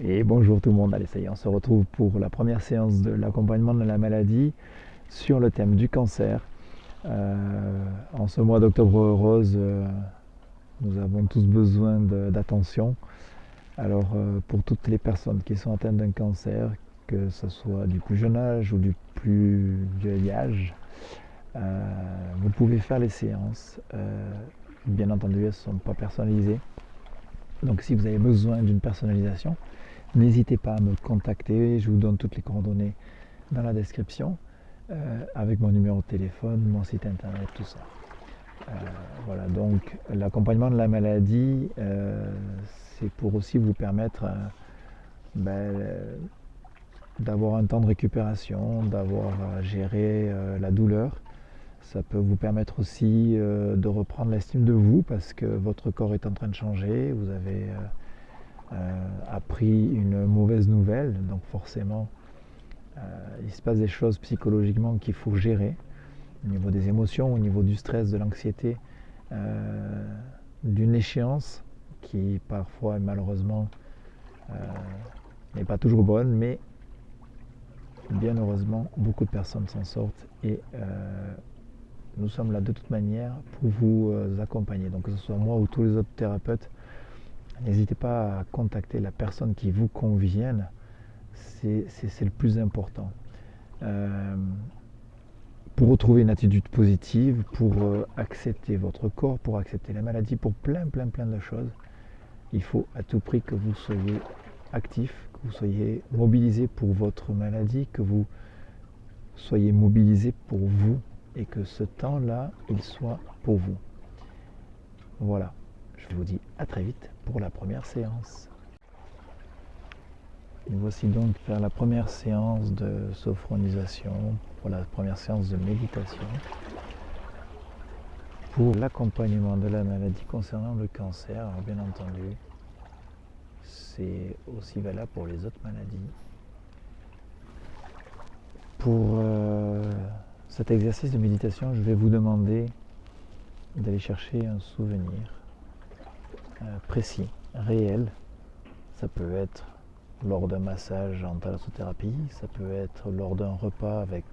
Et bonjour tout le monde, allez ça y est, on se retrouve pour la première séance de l'accompagnement de la maladie sur le thème du cancer. En ce mois d'octobre rose, nous avons tous besoin d'attention. Alors pour toutes les personnes qui sont atteintes d'un cancer, que ce soit du plus jeune âge ou du plus vieil âge, vous pouvez faire les séances. Bien entendu, elles ne sont pas personnalisées. Donc si vous avez besoin d'une personnalisation, n'hésitez pas à me contacter, je vous donne toutes les coordonnées dans la description, avec mon numéro de téléphone, mon site internet, tout ça. Voilà, donc l'accompagnement de la maladie, c'est pour aussi vous permettre d'avoir un temps de récupération, d'avoir géré la douleur. Ça peut vous permettre aussi de reprendre l'estime de vous parce que votre corps est en train de changer, vous avez appris une mauvaise nouvelle, donc forcément il se passe des choses psychologiquement qu'il faut gérer au niveau des émotions, au niveau du stress, de l'anxiété, d'une échéance qui parfois malheureusement n'est pas toujours bonne, mais bien heureusement beaucoup de personnes s'en sortent et nous sommes là de toute manière pour vous accompagner. Donc que ce soit moi ou tous les autres thérapeutes, n'hésitez pas à contacter la personne qui vous convienne, c'est le plus important. Pour retrouver une attitude positive, pour accepter votre corps, pour accepter la maladie, pour plein de choses, il faut à tout prix que vous soyez actif, que vous soyez mobilisé pour votre maladie, que vous soyez mobilisé pour vous et que ce temps-là, il soit pour vous. Voilà, je vous dis à très vite pour la première séance. Et voici donc vers la première séance de sophronisation, pour la première séance de méditation, pour l'accompagnement de la maladie concernant le cancer. Alors bien entendu, c'est aussi valable pour les autres maladies. Pour cet exercice de méditation, je vais vous demander d'aller chercher un souvenir précis, réel. Ça peut être lors d'un massage en thalassothérapie, ça peut être lors d'un repas avec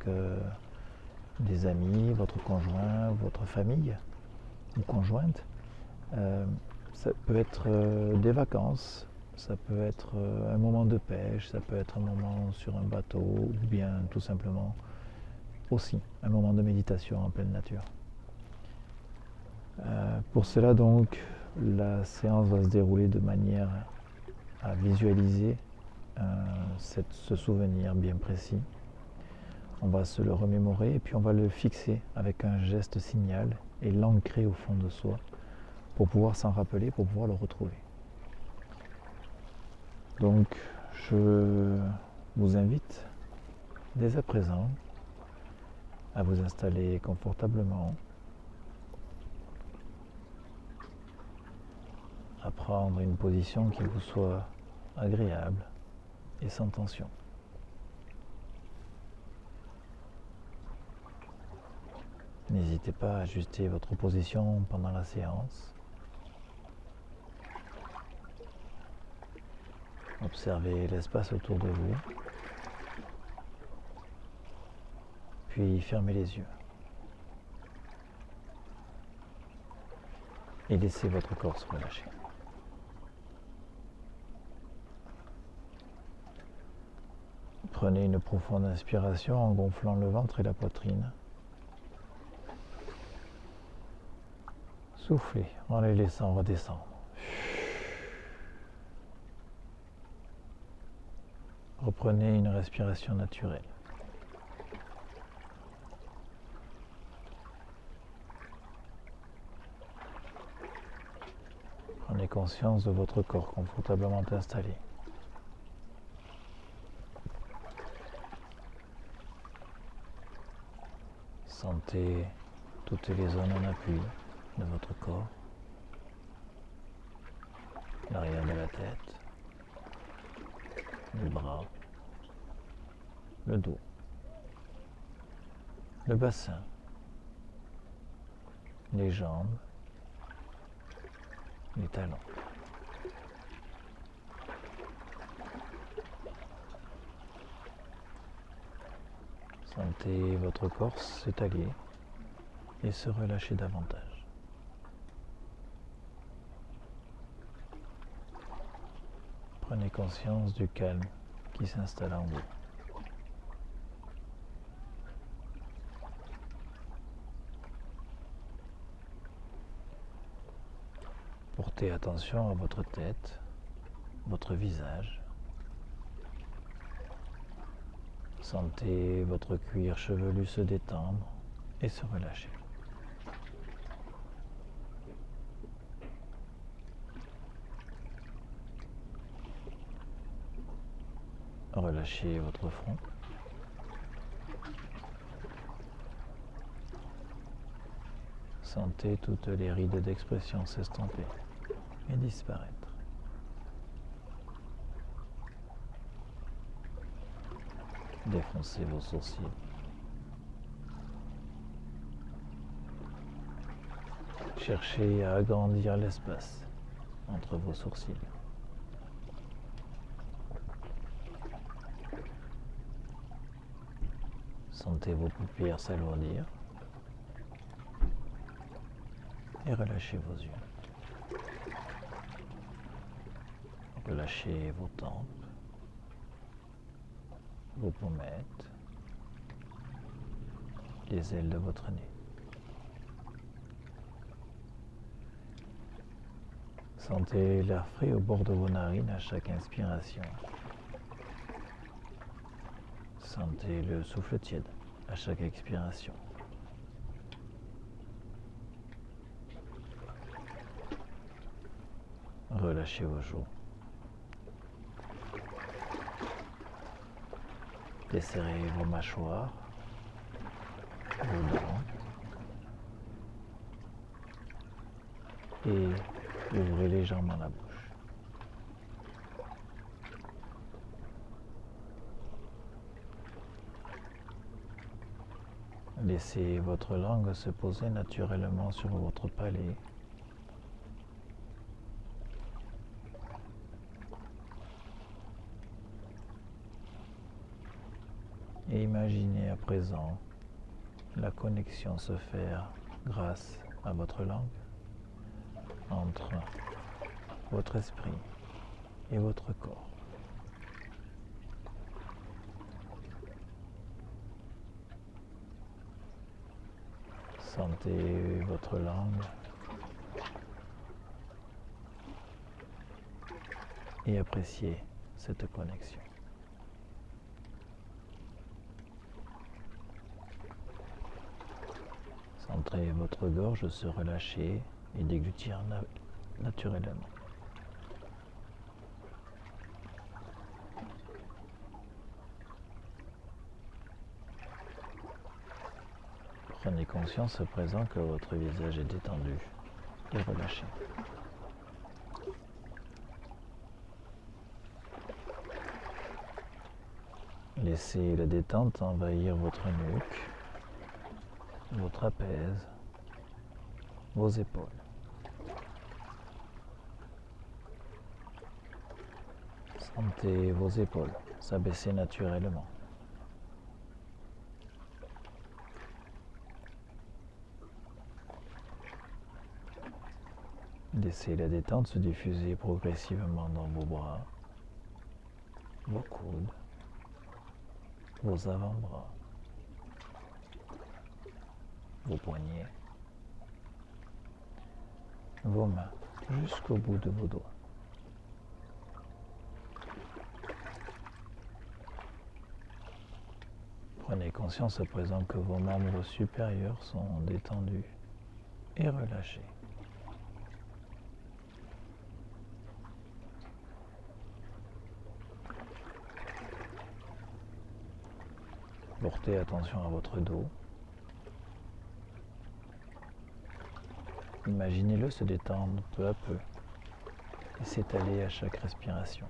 des amis, votre conjoint, votre famille ou conjointe. Ça peut être des vacances, ça peut être un moment de pêche, ça peut être un moment sur un bateau ou bien tout simplement aussi un moment de méditation en pleine nature. Pour cela donc, la séance va se dérouler de manière à visualiser ce souvenir bien précis. On va se le remémorer et puis on va le fixer avec un geste signal et l'ancrer au fond de soi pour pouvoir s'en rappeler, pour pouvoir le retrouver. Donc je vous invite dès à présent à vous installer confortablement, à prendre une position qui vous soit agréable et sans tension. N'hésitez pas à ajuster votre position pendant la séance. Observez l'espace autour de vous. Puis fermez les yeux. Et laissez votre corps se relâcher. Prenez une profonde inspiration en gonflant le ventre et la poitrine. Soufflez en les laissant redescendre. Reprenez une respiration naturelle. Prenez conscience de votre corps confortablement installé. Sentez toutes les zones en appui de votre corps, l'arrière de la tête, les bras, le dos, le bassin, les jambes, les talons. Sentez votre corps s'étaler et se relâcher davantage. Prenez conscience du calme qui s'installe en vous. Portez attention à votre tête, votre visage. Sentez votre cuir chevelu se détendre et se relâcher. Relâchez votre front. Sentez toutes les rides d'expression s'estomper et disparaître. Défoncez vos sourcils. Cherchez à agrandir l'espace entre vos sourcils. Sentez vos paupières s'alourdir et relâchez vos yeux. Relâchez vos tempes, vos pommettes, les ailes de votre nez. Sentez l'air frais au bord de vos narines à chaque inspiration. Sentez le souffle tiède à chaque expiration. Relâchez vos joues. Desserrez vos mâchoires, vos dents et ouvrez légèrement la bouche. Laissez votre langue se poser naturellement sur votre palais. Et imaginez à présent la connexion se faire grâce à votre langue entre votre esprit et votre corps. Sentez votre langue et appréciez cette connexion. Centrez votre gorge se relâcher et déglutir naturellement. Prenez conscience à présent que votre visage est détendu et relâché. Laissez la détente envahir votre nuque, vos trapèzes, vos épaules. Sentez vos épaules s'abaisser naturellement. Laissez la détente se diffuser progressivement dans vos bras, vos coudes, vos avant-bras, vos poignets, vos mains jusqu'au bout de vos doigts. Prenez conscience à présent que vos membres supérieurs sont détendus et relâchés. Portez attention à votre dos. Imaginez-le se détendre peu à peu et s'étaler à chaque respiration.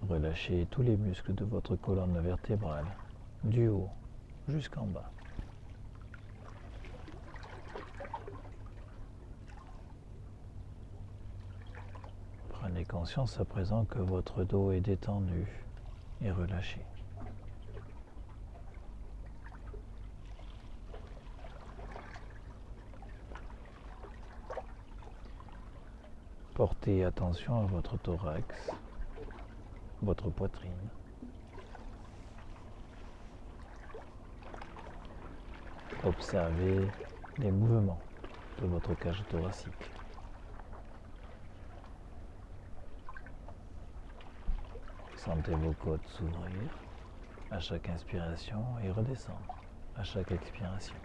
Relâchez tous les muscles de votre colonne vertébrale, du haut jusqu'en bas. Prenez Prenez conscience à présent que votre dos est détendu et relâché. Portez attention à votre thorax, votre poitrine. Observez les mouvements de votre cage thoracique. Sentez vos côtes s'ouvrir à chaque inspiration et redescendre à chaque expiration.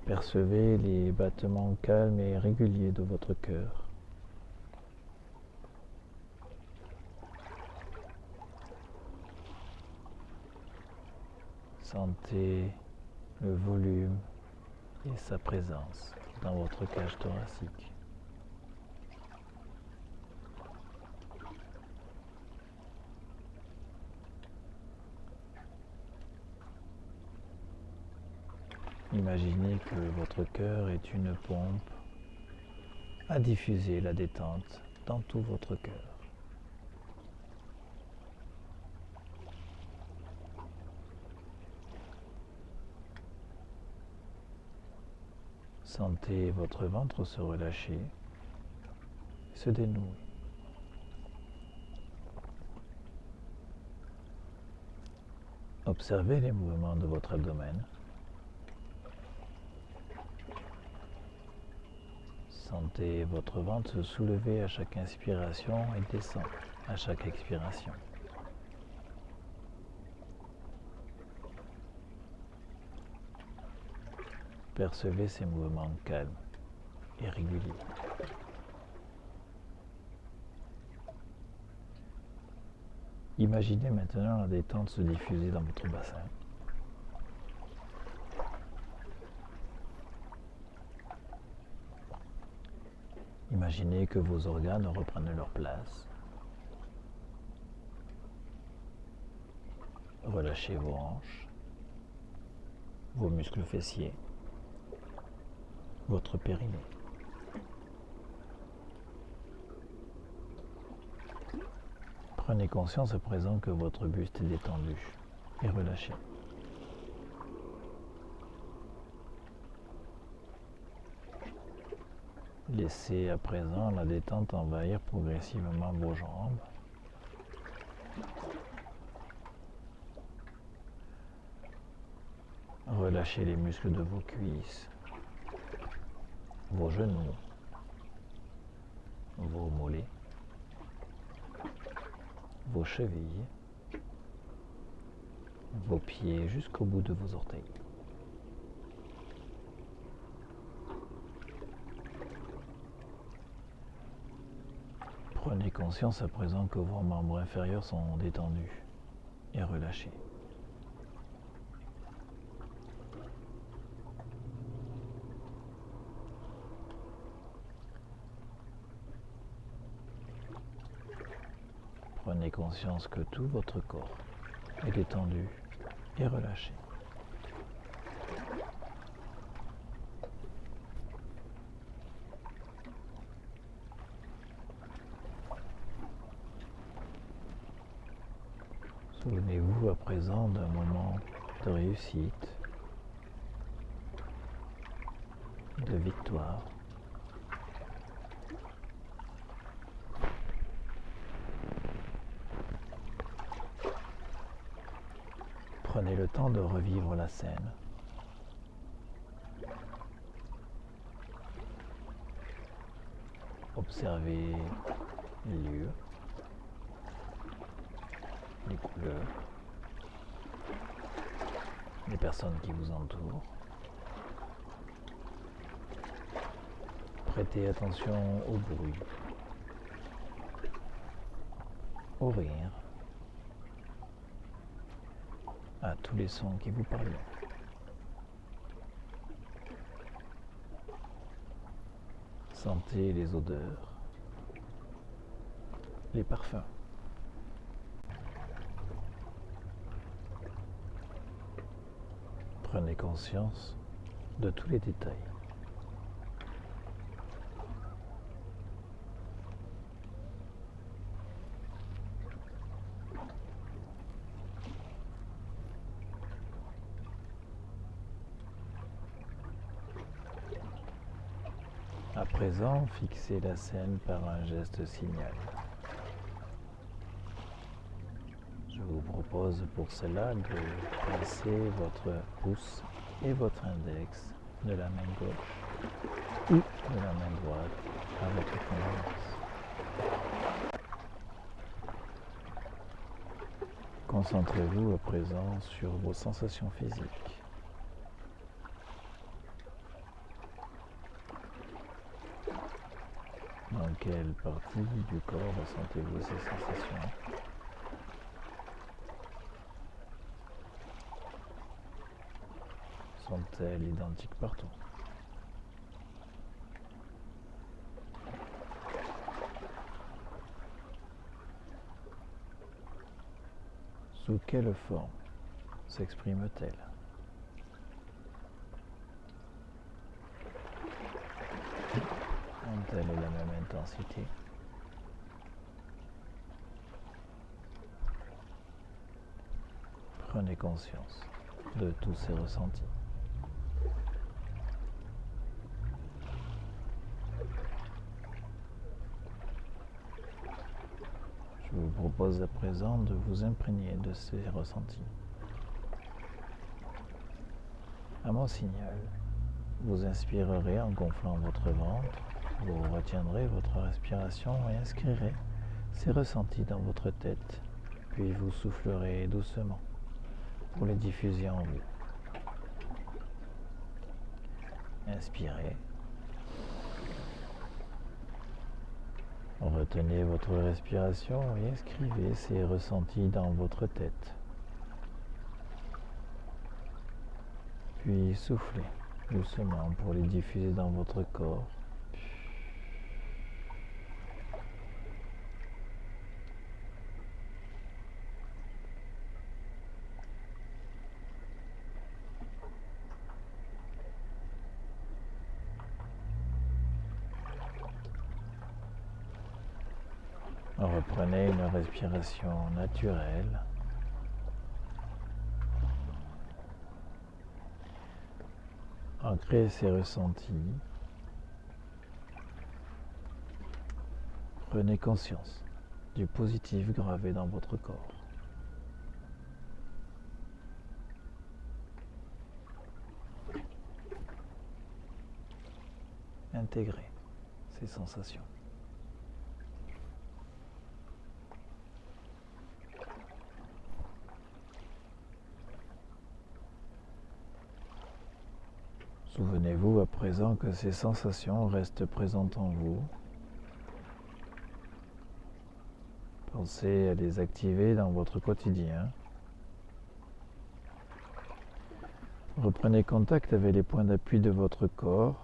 Percevez les battements calmes et réguliers de votre cœur. Sentez le volume et sa présence dans votre cage thoracique. Imaginez que votre cœur est une pompe à diffuser la détente dans tout votre cœur. Sentez votre ventre se relâcher, se dénouer. Observez les mouvements de votre abdomen. Sentez votre ventre se soulever à chaque inspiration et descendre à chaque expiration. Percevez ces mouvements calmes et réguliers. Imaginez maintenant la détente se diffuser dans votre bassin. Imaginez que vos organes reprennent leur place. Relâchez vos hanches, vos muscles fessiers, votre périnée. Prenez conscience à présent que votre buste est détendu et relâché. Laissez à présent la détente envahir progressivement vos jambes. Relâchez les muscles de vos cuisses, vos genoux, vos mollets, vos chevilles, vos pieds jusqu'au bout de vos orteils. Prenez conscience à présent que vos membres inférieurs sont détendus et relâchés. Prenez conscience que tout votre corps est détendu et relâché. Souvenez-vous à présent d'un moment de réussite, de victoire. Prenez le temps de revivre la scène. Observez les lieux, les couleurs, les personnes qui vous entourent. Prêtez attention au bruit, au rire, à tous les sons qui vous parlent. Sentez les odeurs, les parfums. Prenez conscience de tous les détails. À présent, fixez la scène par un geste signal. Je vous propose pour cela de placer votre pouce et votre index de la main gauche ou de la main droite à votre convenance. Concentrez-vous à présent sur vos sensations physiques. Dans quelle partie du corps ressentez-vous ces sensations ? Sont-elles identiques partout ? Sous quelle forme s'exprime-t-elle ? Ont-elles la même intensité ? Prenez conscience de tous ces ressentis. Je vous propose à présent de vous imprégner de ces ressentis. À mon signal, vous inspirerez en gonflant votre ventre, vous retiendrez votre respiration et inscrirez ces ressentis dans votre tête, puis vous soufflerez doucement pour les diffuser en vous. Inspirez. Retenez votre respiration et inscrivez ces ressentis dans votre tête. Puis soufflez doucement pour les diffuser dans votre corps. Reprenez une respiration naturelle. Ancrez ces ressentis. Prenez conscience du positif gravé dans votre corps. Intégrez ces sensations. Souvenez-vous à présent que ces sensations restent présentes en vous. Pensez à les activer dans votre quotidien. Reprenez contact avec les points d'appui de votre corps.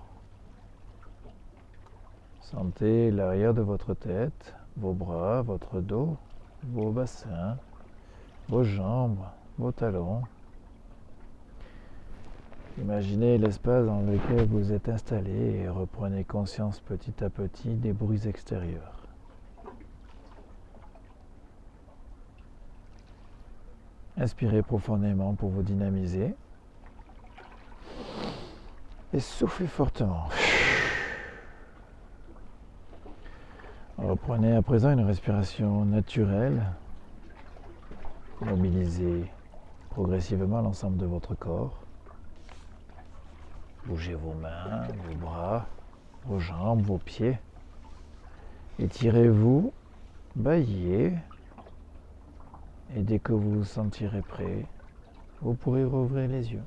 Sentez l'arrière de votre tête, vos bras, votre dos, vos bassins, vos jambes, vos talons. Imaginez l'espace dans lequel vous êtes installé et reprenez conscience petit à petit des bruits extérieurs. Inspirez profondément pour vous dynamiser et soufflez fortement. Reprenez à présent une respiration naturelle. Mobilisez progressivement l'ensemble de votre corps. Bougez vos mains, vos bras, vos jambes, vos pieds. Étirez-vous, baillez. Et dès que vous vous sentirez prêt, vous pourrez rouvrir les yeux.